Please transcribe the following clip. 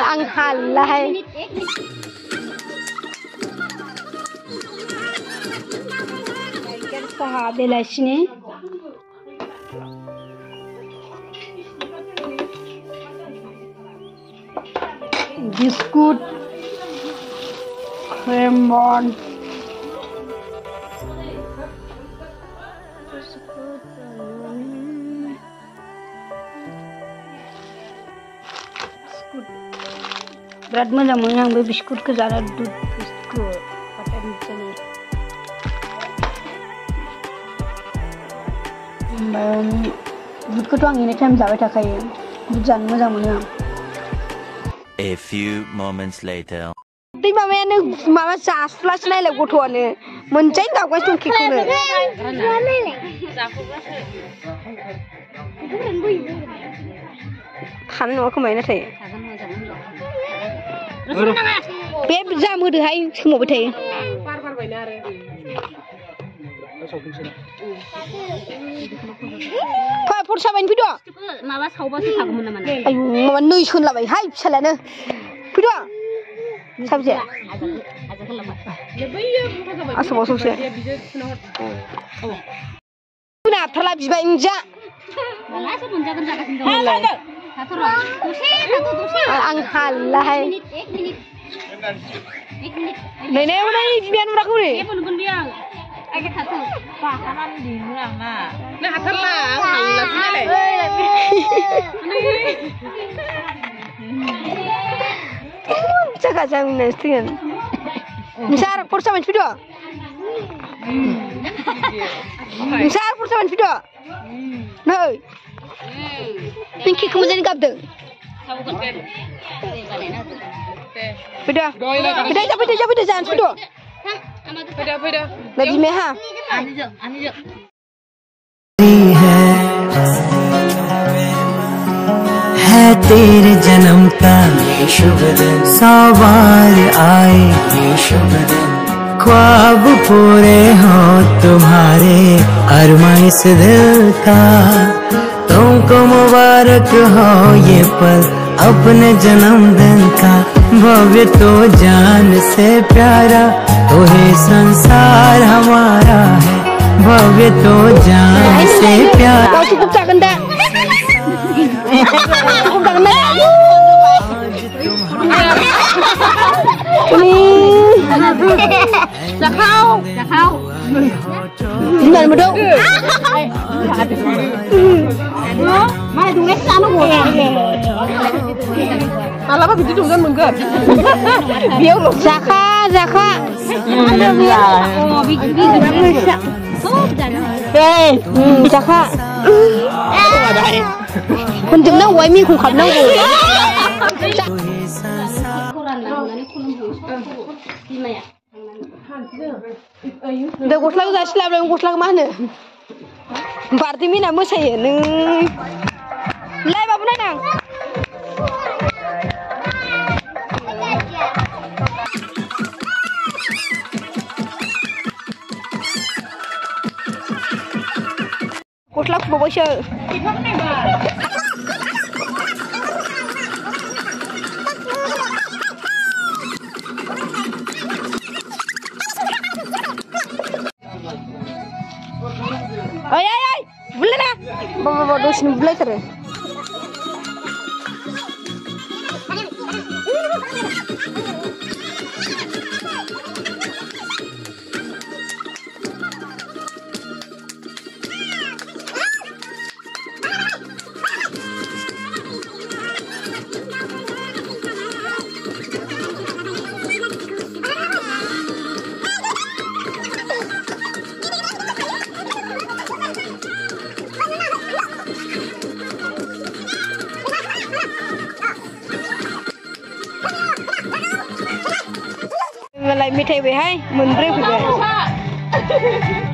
आं हालाहाय साहा बेलासिनि बिस्कुट क्रेमबन बिराद मोजां मोनो आं बे बिस्कुटखौ जानो दुध बिस्कुट पतंजलि दुधखौथ' आं एनि टाइम जाबाय थाखायो दुध जानो मोजां मोनो आं A few moments later दै माबायानो माबा जासुलासो नायलाय गथ'आनो मोनजायै गावगासिनो दं केकखौनो थानो नङा खोमायो नाथाय बे जाम होदोहाय सोमावबाय थायो फरसाबायनो फैद' माबा सावबासो थागौमोन नामा आयु माबा नै सोनलाबाय हाय फिसालायानो फैद' साबजे आसामावसोसो आबथाला बिबाय जा आं हालाहाय नै नै हनै बिमायानो नुराखै हनै जागा जामिनासो थैगोन नोंसार खरसा मानसि फैद' नोंसार खरसा मानसि फैद' नै नों केकखौ मोजाङै गाबदों फैद' फैद' जानो फैद' लगी में हाँ है तेरे जन्म का ये शुभ दिन सवार आए ये शुभ दिन ख्वाब पूरे हो तुम्हारे अरमां इस दिल का तुमको मुबारक हो ये पल अपने जन्मदिन का भव्य तो जान से प्यारा तो है संसार हमारा है भव्य तो जान से प्यारा Malah begitu juga mungkin. Biar Zaka. Zaka. Penting nak wai mi ku kham nak. Dah gosla dah silap dah gosla ke mana? Berarti mina musai ni. Lai babu nang. Gosla bawa sih. Ay, boleh na? Bawa dos ni boleh ter. Lại mít hay về hay, mình rêu về.